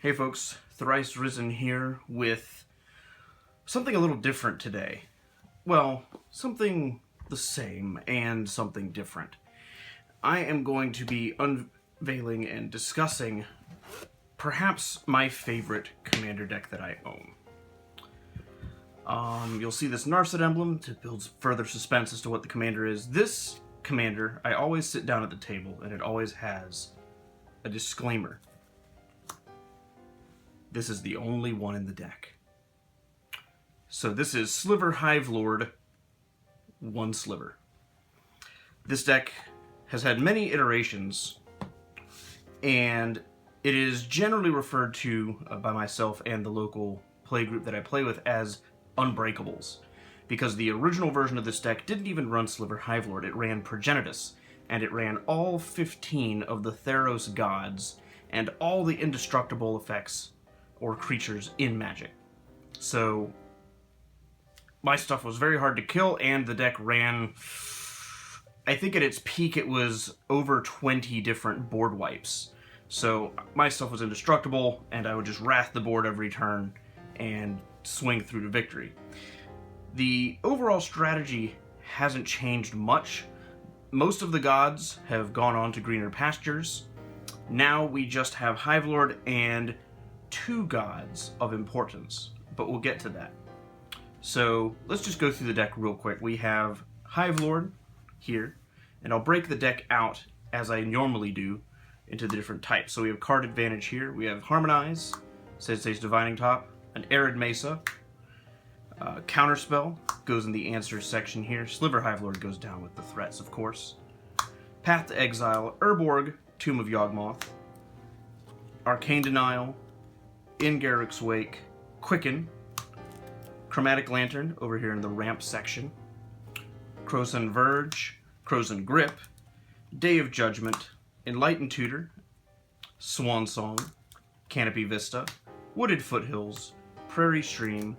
Hey folks, ThriceRisen here with something a little different today. Well, something the same and something different. I am going to be unveiling and discussing perhaps my favorite commander deck that I own. You'll see this Narset emblem to build further suspense as to what the commander is. This commander, I always sit down at the table and it always has a disclaimer. This is the only one in the deck. So this is Sliver Hivelord, 1 sliver. This deck has had many iterations, and it is generally referred to by myself and the local play group that I play with as Unbreakables, because the original version of this deck didn't even run Sliver Hivelord. It ran Progenitus, and it ran all 15 of the Theros gods and all the indestructible effects or creatures in Magic. So my stuff was very hard to kill, and the deck ran, I think at its peak it was over 20 different board wipes. So my stuff was indestructible, and I would just wrath the board every turn and swing through to victory. The overall strategy hasn't changed much. Most of the gods have gone on to greener pastures. Now we just have Hivelord and 2 gods of importance, but we'll get to that. So let's just go through the deck real quick. We have Hivelord here, and I'll break the deck out as I normally do into the different types. So we have card advantage here. We have Harmonize, says Divining Top, an Arid Mesa, Counterspell goes in the answers section here. Sliver Hivelord goes down with the threats, of course. Path to Exile, Urborg, Tomb of Yawgmoth, Arcane Denial, In Garruk's Wake, Quicken, Chromatic Lantern over here in the ramp section, Krosan Verge, Krosan Grip, Day of Judgment, Enlightened Tutor, Swan Song, Canopy Vista, Wooded Foothills, Prairie Stream,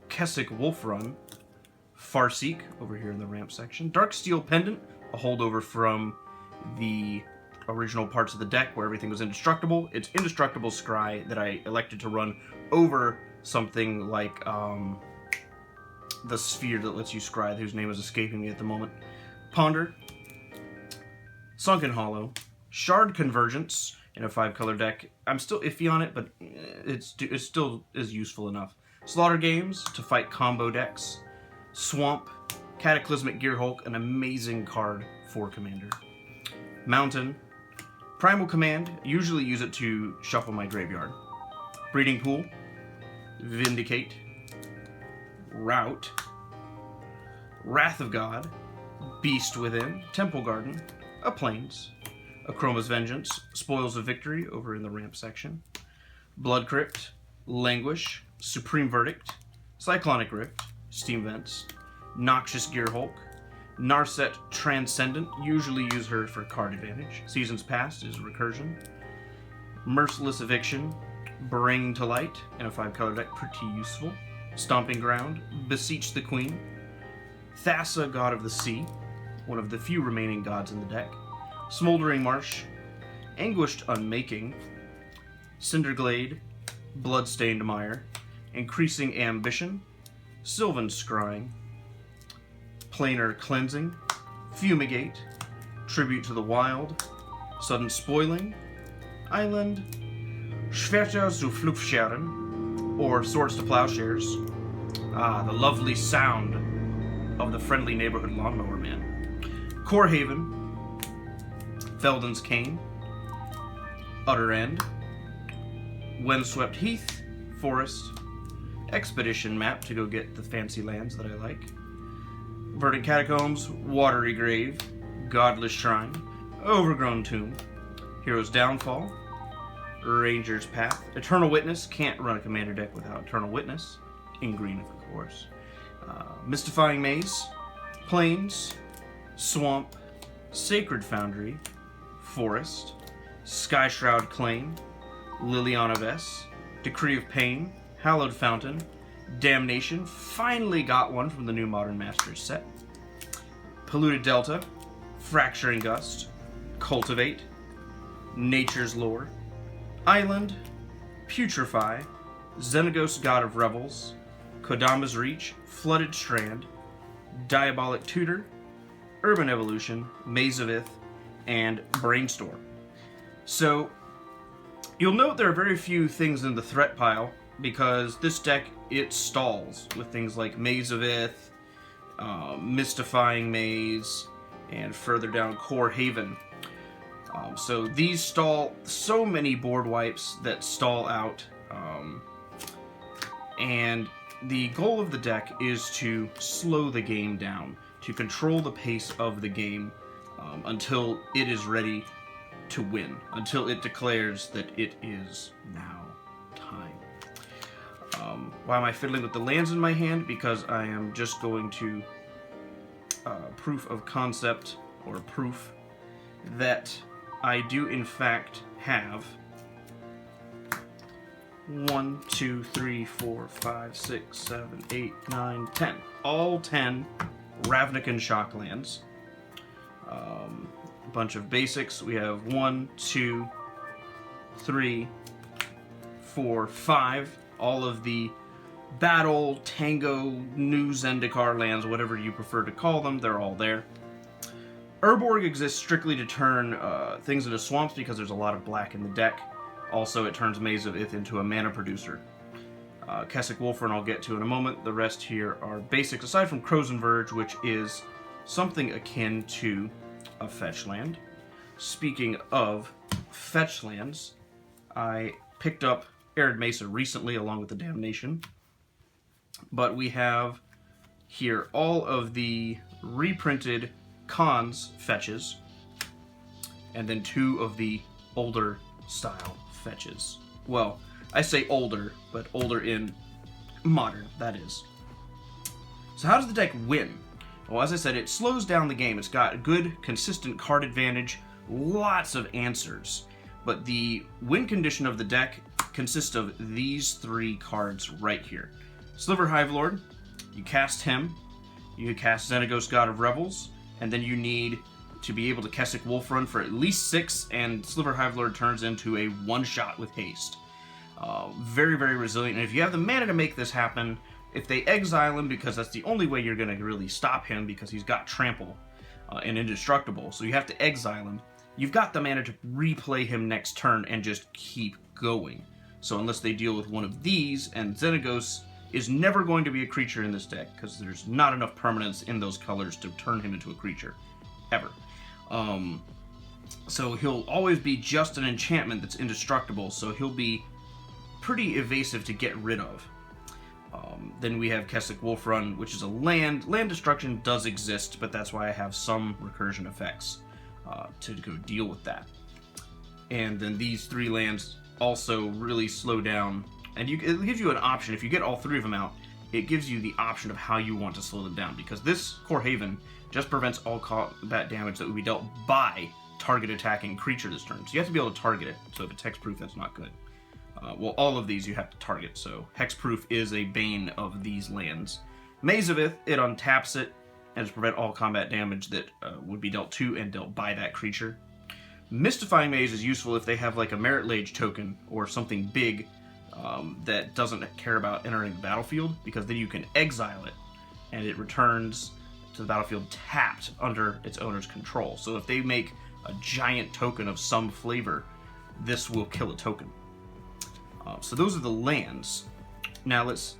Kessig Wolf Run, Farseek over here in the ramp section, Darksteel Pendant, a holdover from the original parts of the deck where everything was indestructible. It's Indestructible Scry that I elected to run over something like the sphere that lets you scry, whose name is escaping me at the moment. Ponder, Sunken Hollow, Shard Convergence in a 5-color deck. I'm still iffy on it, but it still is useful enough. Slaughter Games to fight combo decks. Swamp, Cataclysmic Gearhulk, an amazing card for Commander. Mountain, Primal Command, usually use it to shuffle my graveyard. Breeding Pool, Vindicate, Rout, Wrath of God, Beast Within, Temple Garden, a Plains, Akroma's Vengeance, Spoils of Victory over in the ramp section, Blood Crypt, Languish, Supreme Verdict, Cyclonic Rift, Steam Vents, Noxious Gearhulk, Narset Transcendent, usually use her for card advantage. Seasons Past is Recursion. Merciless Eviction, Bring to Light, in a 5-color deck, pretty useful. Stomping Ground, Beseech the Queen. Thassa, God of the Sea, one of the few remaining gods in the deck. Smoldering Marsh, Anguished Unmaking, Cinderglade, Bloodstained Mire, Increasing Ambition, Sylvan Scrying, Planar Cleansing, Fumigate, Tribute to the Wild, Sudden Spoiling, Island, Schwerter zu Flugscheren, or Swords to Plowshares. The lovely sound of the friendly neighborhood lawnmower man. Core Haven, Felden's Cane, Utter End, Windswept Heath, Forest, Expedition Map to go get the fancy lands that I like. Verdant Catacombs, Watery Grave, Godless Shrine, Overgrown Tomb, Hero's Downfall, Ranger's Path, Eternal Witness, can't run a commander deck without Eternal Witness, in green of course. Mystifying Maze, Plains, Swamp, Sacred Foundry, Forest, Skyshroud Claim, Liliana Vess, Decree of Pain, Hallowed Fountain, Damnation, finally got one from the new Modern Masters set. Polluted Delta, Fracturing Gust, Cultivate, Nature's Lore, Island, Putrefy, Xenagos God of Revels, Kodama's Reach, Flooded Strand, Diabolic Tutor, Urban Evolution, Maze of Ith, and Brainstorm. So, you'll note there are very few things in the threat pile, because this deck, it stalls with things like Maze of Ith, Mystifying Maze, and further down Core Haven. So these stall so many board wipes that stall out, and the goal of the deck is to slow the game down, to control the pace of the game until it is ready to win, until it declares that it is now time. Why am I fiddling with the lands in my hand? Because I am just going to proof of concept, or proof that I do in fact have 1, 2, 3, 4, 5, 6, 7, 8, 9, 10. All 10 Ravnican Shocklands. A bunch of basics. We have 1, 2, 3, 4, 5. All of the Battle, Tango, New Zendikar lands, whatever you prefer to call them, they're all there. Urborg exists strictly to turn things into swamps because there's a lot of black in the deck. Also, it turns Maze of Ith into a mana producer. Kessig Wolfrun I'll get to in a moment. The rest here are basics, aside from Crozen Verge, which is something akin to a fetch land. Speaking of fetch lands, I picked up Arid Mesa recently along with the Damnation. But we have here all of the reprinted Khans fetches, and then 2 of the older style fetches. Well, I say older, but older in modern, that is. So how does the deck win? Well, as I said, it slows down the game. It's got good, consistent card advantage, lots of answers. But the win condition of the deck consists of these 3 cards right here. Sliver Hivelord, you cast him, you cast Xenagos God of Revels, and then you need to be able to Kessig Wolfrun for at least 6, and Sliver Hivelord turns into a one-shot with haste. Very, very resilient, and if you have the mana to make this happen, if they exile him, because that's the only way you're going to really stop him, because he's got Trample and Indestructible, so you have to exile him, you've got the mana to replay him next turn and just keep going. So unless they deal with one of these, and Xenagos is never going to be a creature in this deck, because there's not enough permanence in those colors to turn him into a creature, ever. So he'll always be just an enchantment that's indestructible, so he'll be pretty evasive to get rid of. Then we have Kessig Wolfrun, which is a land. Land destruction does exist, but that's why I have some recursion effects to go deal with that. And then these 3 lands also really slow down, and it gives you an option. If you get all 3 of them out, it gives you the option of how you want to slow them down, because this Core Haven just prevents all combat damage that would be dealt by target attacking creature this turn. So you have to be able to target it, so if it's hexproof, that's not good. Well, all of these you have to target, so hexproof is a bane of these lands. Maze of Ith, it untaps it, and to prevent all combat damage that would be dealt to and dealt by that creature. Mystifying Maze is useful if they have like a Merit Lage token or something big that doesn't care about entering the battlefield, because then you can exile it and it returns to the battlefield tapped under its owner's control. So if they make a giant token of some flavor, this will kill a token. So those are the lands. Now let's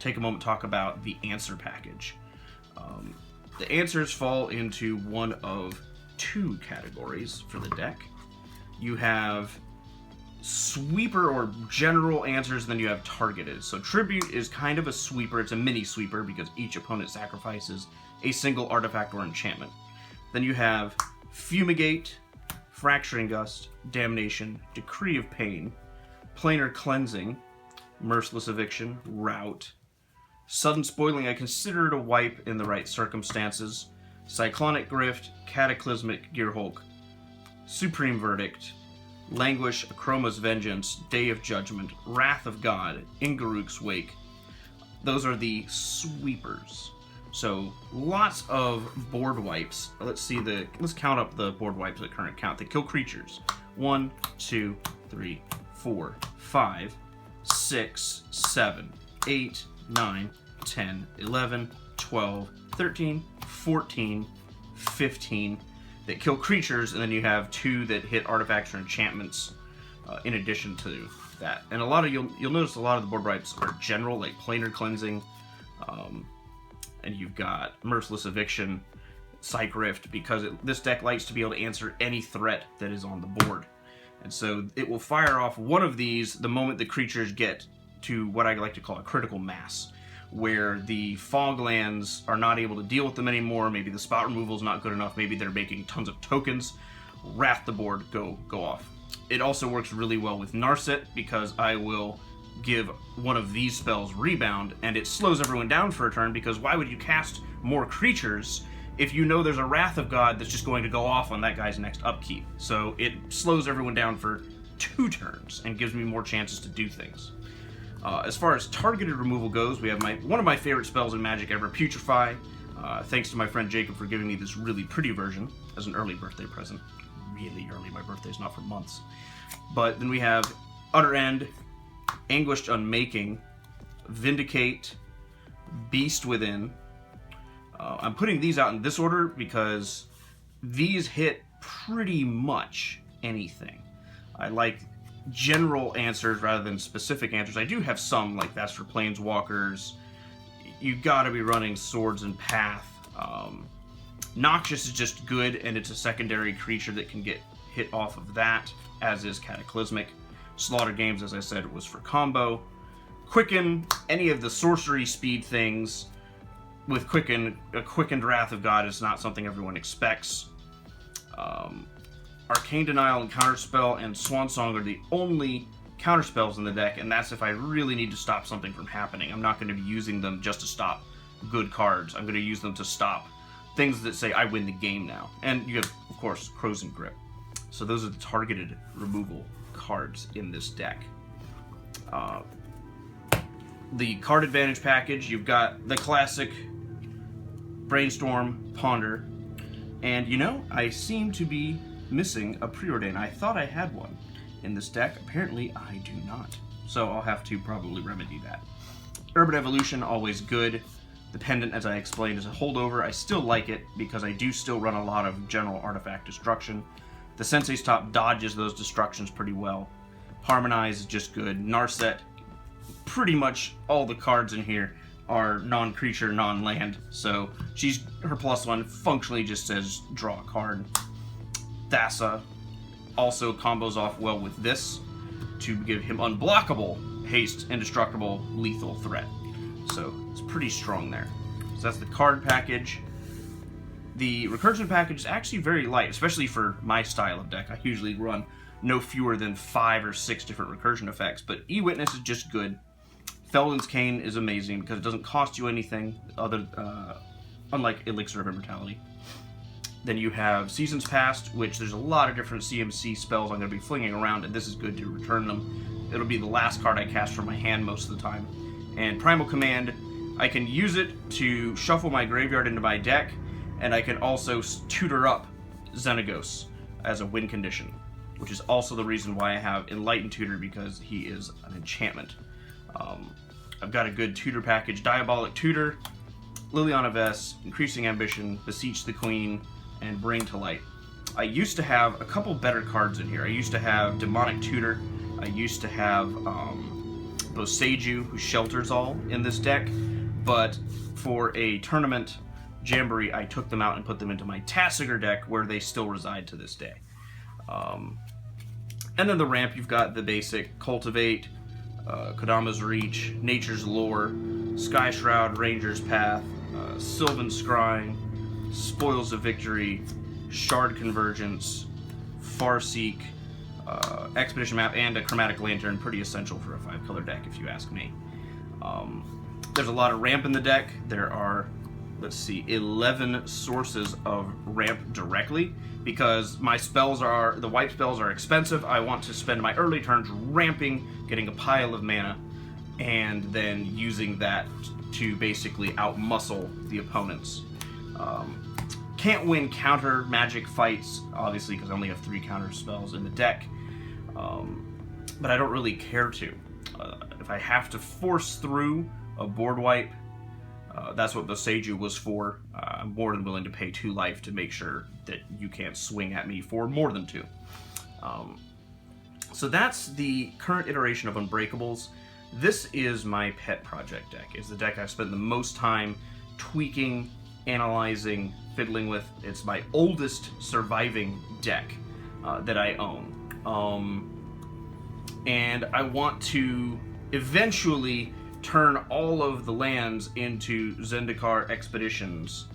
take a moment to talk about the answer package. The answers fall into one of 2 categories for the deck. You have sweeper or general answers, then you have targeted. So Tribute is kind of a sweeper. It's a mini sweeper because each opponent sacrifices a single artifact or enchantment. Then you have Fumigate, Fracturing Gust, Damnation, Decree of Pain, Planar Cleansing, Merciless Eviction, Rout, Sudden Spoiling. I consider it a wipe in the right circumstances. Cyclonic Grift, Cataclysmic Gearhulk, Supreme Verdict, Languish, Akroma's Vengeance, Day of Judgment, Wrath of God, Ingaruk's Wake. Those are the sweepers. So lots of board wipes. Let's count up the board wipes at current count. They kill creatures. 1, 2, 3, 4, 5. 6, 7, 8, 9, 10, 11, 12, 13, 14, 15 that kill creatures, and then you have 2 that hit artifacts or enchantments in addition to that. And a lot of you'll notice a lot of the board wipes are general, like Planar Cleansing, and you've got Merciless Eviction, Psych Rift, because this deck likes to be able to answer any threat that is on the board. And so it will fire off one of these the moment the creatures get to what I like to call a critical mass, where the fog lands are not able to deal with them anymore. Maybe the spot removal is not good enough. Maybe they're making tons of tokens. Wrath the board, go off. It also works really well with Narset, because I will give one of these spells Rebound, and it slows everyone down for a turn, because why would you cast more creatures if you know there's a Wrath of God that's just going to go off on that guy's next upkeep? So it slows everyone down for 2 turns and gives me more chances to do things. As far as targeted removal goes, we have one of my favorite spells in Magic ever, Putrefy. Thanks to my friend Jacob for giving me this really pretty version as an early birthday present. Really early, my birthday's not for months. But then we have Utter End, Anguished Unmaking, Vindicate, Beast Within. I'm putting these out in this order because these hit pretty much anything. I like general answers rather than specific answers. I do have some, like that's for Planeswalkers. You gotta be running Swords and Path. Noxious is just good, and it's a secondary creature that can get hit off of that, as is Cataclysmic. Slaughter Games, as I said, was for combo. Quicken, any of the sorcery speed things. With Quicken, a Quickened Wrath of God is not something everyone expects. Arcane Denial and Counterspell and Swansong are the only counterspells in the deck, and that's if I really need to stop something from happening. I'm not going to be using them just to stop good cards. I'm going to use them to stop things that say I win the game now. And you have, of course, Crows and Grip. So those are the targeted removal cards in this deck. The card advantage package, you've got the classic Brainstorm, Ponder, and you know, I seem to be missing a Preordain. I thought I had one in this deck. Apparently I do not. So I'll have to probably remedy that. Urban Evolution, always good. The Pendant, as I explained, is a holdover. I still like it because I do still run a lot of general artifact destruction. The Sensei's Top dodges those destructions pretty well. Harmonize is just good. Narset, pretty much all the cards in here are non-creature, non-land, so her +1 functionally just says draw a card. Thassa also combos off well with this to give him unblockable, haste, indestructible, lethal threat. So it's pretty strong there. So that's the card package. The recursion package is actually very light, especially for my style of deck. I usually run no fewer than 5 or 6 different recursion effects, but E-Witness is just good. Felden's Cane is amazing because it doesn't cost you anything, unlike Elixir of Immortality. Then you have Seasons Past, which there's a lot of different CMC spells I'm going to be flinging around, and this is good to return them. It'll be the last card I cast from my hand most of the time. And Primal Command, I can use it to shuffle my graveyard into my deck, and I can also tutor up Xenagos as a win condition, which is also the reason why I have Enlightened Tutor, because he is an enchantment. I've got a good tutor package: Diabolic Tutor, Liliana Vess, Increasing Ambition, Beseech the Queen, and Bring to Light. I used to have a couple better cards in here. I used to have Demonic Tutor. I used to have Boseiju, who shelters all in this deck, but for a tournament jamboree, I took them out and put them into my Tasigur deck, where they still reside to this day. And then the ramp, you've got the basic Cultivate, Kodama's Reach, Nature's Lore, Sky Shroud, Ranger's Path, Sylvan Scrying, Spoils of Victory, Shard Convergence, Farseek, Expedition Map, and a Chromatic Lantern. Pretty essential for a 5-color deck, if you ask me. There's a lot of ramp in the deck. There are, 11 sources of ramp directly, because my spells the wipe spells are expensive. I want to spend my early turns ramping, getting a pile of mana, and then using that to basically outmuscle the opponents. Can't win counter magic fights, obviously, because I only have 3 counter spells in the deck, but I don't really care to. If I have to force through a board wipe, that's what the Seiju was for. I'm more than willing to pay 2 life to make sure that you can't swing at me for more than 2. So that's the current iteration of Unbreakables. This is my pet project deck. It's the deck I've spent the most time tweaking, analyzing, fiddling with. It's my oldest surviving deck that I own. And I want to eventually turn all of the lands into Zendikar Expeditions.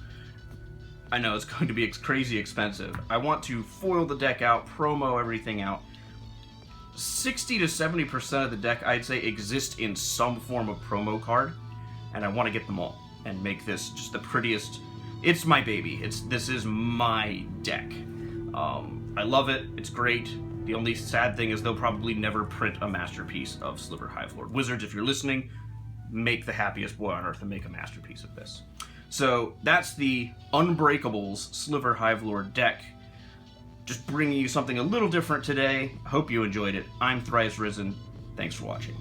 I know it's going to be crazy expensive. I want to foil the deck out, promo everything out. 60 to 70% of the deck, I'd say, exist in some form of promo card, and I want to get them all and make this just the prettiest. It's my baby. This is my deck. I love it. It's great. The only sad thing is they'll probably never print a masterpiece of Sliver Hivelord. Wizards, if you're listening, make the happiest boy on earth and make a masterpiece of this. So that's the Unbreakables Sliver Hivelord deck. Just bringing you something a little different today. Hope you enjoyed it. I'm ThriceRisen. Thanks for watching.